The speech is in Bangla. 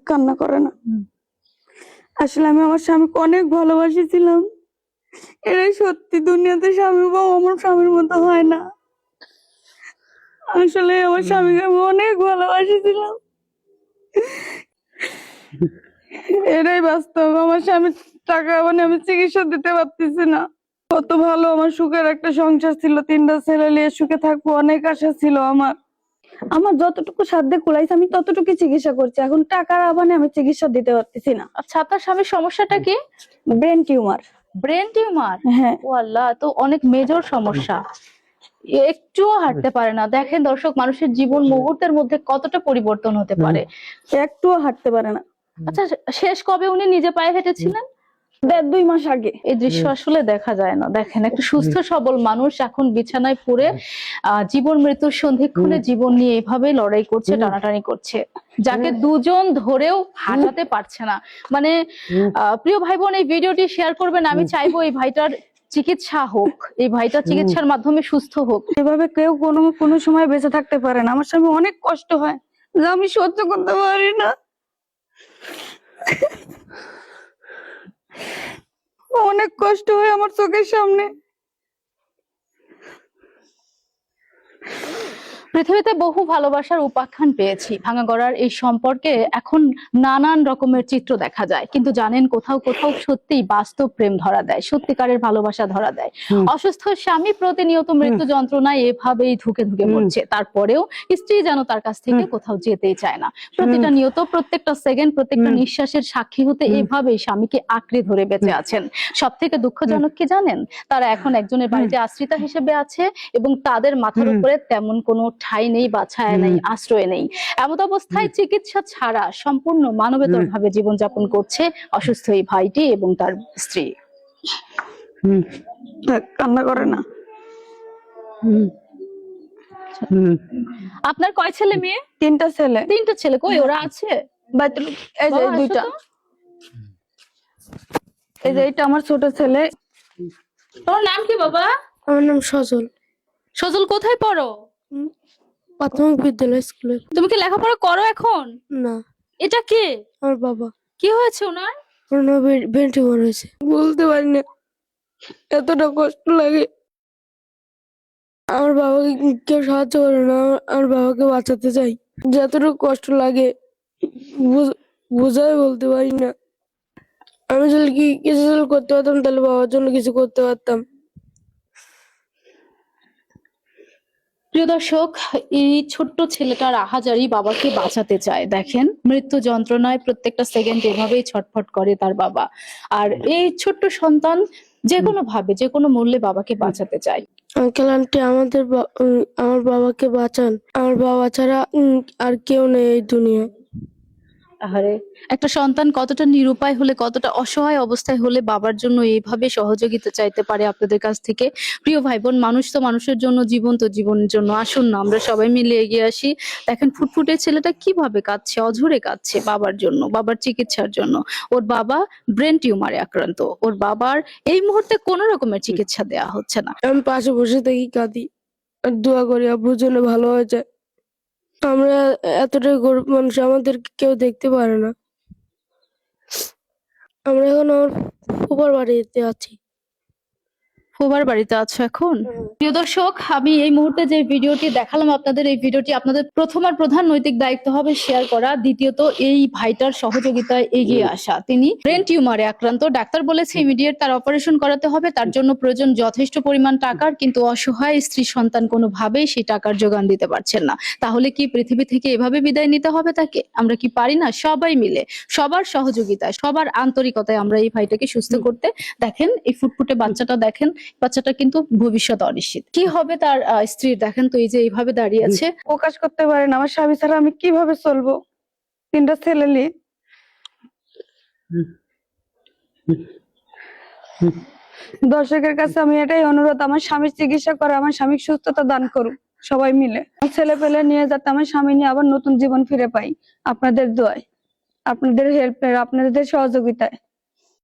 কান্না করে না। আসলে আমি আমার স্বামীকে অনেক ভালোবাসিছিলাম। এটাই সত্যি, দুনিয়াতে স্বামী বউ আমার স্বামীর মতো হয় না। আসলে আমার স্বামীকে আমি অনেক ভালোবাসিছিলাম, এটাই বাস্তব। আমার স্বামীর টাকা মানে আমি চিকিৎসা দিতে পারতেছি না। কত ভালো আমার সুখের একটা সংসার ছিল, 3টা ছেলে নিয়ে সুখে থাকবো, অনেক আশা ছিল আমার। আমার যতটুকু সাধ্যে কুলাইছে আমি ততটুকু চিকিৎসা করছি, এখন টাকার অভাবে আমি চিকিৎসা দিতে পারতেছি না। আচ্ছা, আপনার স্বামীর সমস্যাটা কি? Brain tumour. Brain tumour? হ্যাঁ। ও আল্লাহ, তো অনেক মেজর সমস্যা। একটুও হাঁটতে পারে না। দেখেন দর্শক, মানুষের জীবন মুহূর্তের মধ্যে কতটা পরিবর্তন হতে পারে। একটুও হাঁটতে পারে না। আচ্ছা, শেষ কবে উনি নিজে পায়ে হেঁটেছিলেন? 1.5-2 মাস আগে। এই দৃশ্য আসলে দেখা যায় না। দেখেন, একটা সুস্থ সবল মানুষ এখন বিছানায় পড়ে জীবন মৃত্যুর সন্ধিক্ষণে জীবন নিয়ে এভাবে লড়াই করছে, টানাটানি করছে, যাকে দুজন ধরেও হাঁটাতে পারছে না। মানে প্রিয় ভাই বোন, এই ভিডিওটি শেয়ার করবেন। আমি চাইবো এই ভাইটার চিকিৎসা হোক, এই ভাইটা চিকিৎসার মাধ্যমে সুস্থ হোক। এভাবে কেউ কোনো সময় বেঁচে থাকতে পারে না। আমার স্বামী অনেক কষ্ট হয়, যা আমি সহ্য করতে পারি না। অনেক কষ্ট হয় আমার চোখের সামনে। পৃথিবীতে বহু ভালোবাসার উপাখ্যান পেয়েছি। ভাঙাগড়ার এই সম্পর্কে এখন নানান রকমের চিত্র দেখা যায়, কিন্তু জানেন, কোথাও কোথাও সত্যি বাস্তব প্রেম ধরা দেয়, সত্যিকারের ভালোবাসা ধরা দেয়। অসুস্থ স্বামী প্রতিনিয়ত মৃত্যু যন্ত্রণায় এভাবেই ধুকে ধুকে মরছে, তারপরেও স্ত্রী যেন তার কাছ থেকে কোথাও যেতেই চায় না। প্রতিটা নিয়ত, প্রত্যেকটা সেকেন্ড, প্রত্যেকটা নিঃশ্বাসের সাক্ষী হতে এভাবেই স্বামীকে আঁকড়ে ধরে বেঁচে আছেন। সব থেকে দুঃখজনক কি জানেন? তারা এখন একজনের বাড়িতে আশ্রিতা হিসেবে আছে এবং তাদের মাথার উপরে তেমন কোনো ঠাঁই নেই, বা ছায়া নেই, আশ্রয় নেই। এমত অবস্থায় চিকিৎসা ছাড়া সম্পূর্ণ মানবেতর ভাবে জীবনযাপন করছে অসুস্থ এই ভাইটি এবং তার স্ত্রী। কান্না করে না। আপনার কয় ছেলে মেয়ে? 3টা ছেলে। 3টা ছেলে? কই ওরা আছে? এই যে 2টা। এই যে এটা আমার ছোট ছেলে। তোমার নাম কি বাবা? আমার নাম সজল। সজল, কোথায় পড়ো? প্রাথমিক বিদ্যালয় স্কুলে। তুমি কি লেখাপড়া করো এখন? না। এটা কে? আমার বাবা। কি হয়েছে ওনার? ওনার ব্রেন টিউমার হয়েছে। বলতে পারি না, এতটা কষ্ট লাগে। আমার বাবাকে কেউ সাহায্য করে না, আমার বাবাকে বাঁচাতে চাই। যতটুকু কষ্ট লাগে বোঝাই বলতে পারি না। আমি যদি কিছু করতে পারতাম তাহলে বাবার জন্য কিছু করতে পারতাম। প্রিয় দর্শক, এই ছোট্ট ছেলেটার আহাজারি বাবাকে বাঁচাতে চায়। দেখেন, মৃত্যু যন্ত্রণায় প্রত্যেকটা সেকেন্ড এভাবেই ছটফট করে তার বাবা। আর এই ছোট্ট সন্তান যে কোনো ভাবে, যে কোনো মূল্যে বাবাকে বাঁচাতে চায়। আঙ্কেল আন্টি, আমার বাবাকে বাঁচান। আমার বাবা ছাড়া আর কেউ নেই এই দুনিয়ায়। আরে, একটা সন্তান কতটা নিরুপায় হলে, কতটা অসহায় অবস্থায় হলে বাবার জন্য এইভাবে সহযোগিতা চাইতে পারে আপনাদের কাছ থেকে। প্রিয় ভাই বোন, মানুষ তো মানুষের জন্য, জীবন তো জীবনের জন্য। আসুন না আমরা সবাই মিলে এগিয়ে আসি। দেখেন, ফুটফুটে ছেলেটা কিভাবে কাঁদছে, অঝরে কাঁদছে বাবার জন্য, বাবার চিকিৎসার জন্য। ওর বাবা ব্রেন টিউমারে আক্রান্ত, ওর বাবার এই মুহূর্তে কোনো রকমের চিকিৎসা দেয়া হচ্ছে না। আমি পাশে বসে থাকি, কাঁদি আর দোয়া করি আব্বুর জন্য ভালো হয়ে যায়। আমরা এতটাই গরিব মানুষ, আমাদের কেউ দেখতে পারে না। আমরা এখন আমার ফুফার বাড়িতে আছি। ফুবার বাড়িতে আছো এখন? প্রিয় দর্শক, আমি এই মুহূর্তে যে ভিডিওটি দেখালাম আপনাদের, এই ভিডিওটি আপনাদের প্রথম আর প্রধান নৈতিক দায়িত্ব হবে শেয়ার করা। দ্বিতীয়ত, এই ভাইটার সহযোগিতায় এগিয়ে আসা। তিনি ব্রেন টিউমারে আক্রান্ত, ডাক্তার বলেছে ইমিডিয়েট তার অপারেশন করাতে হবে, তার জন্য প্রয়োজন যথেষ্ট পরিমাণ টাকার, কিন্তু অসহায় স্ত্রী সন্তান কোনোভাবেই সেই টাকার যোগান দিতে পারছেন না। তাহলে কি পৃথিবী থেকে এভাবে বিদায় নিতে হবে তাকে? আমরা কি পারি না সবাই মিলে, সবার সহযোগিতায়, সবার আন্তরিকতায় আমরা এই ভাইটাকে সুস্থ করতে? দেখেন, এই ফুটফুটে বাচ্চাটা, দেখেন বাচ্চাটা কিন্তু ভবিষ্যৎ অনিশ্চিত। কি হবে তার স্ত্রীর? দেখেন তো, এই যে এইভাবে দাঁড়িয়ে আছে। প্রকাশ করতে পারে না। আমার স্বামী ছাড়া আমি কিভাবে চলবো? 3টা ছেলে নিয়ে। দর্শকের কাছে আমি এটাই অনুরোধ, আমার স্বামীর চিকিৎসা করে আমার স্বামীর সুস্থতা দান করুন সবাই মিলে। ছেলে পেলে নিয়ে যাতে আমার স্বামী নিয়ে আবার নতুন জীবন ফিরে পাই, আপনাদের দোয়ায়, আপনাদের হেল্পে, আপনাদের সহযোগিতায়।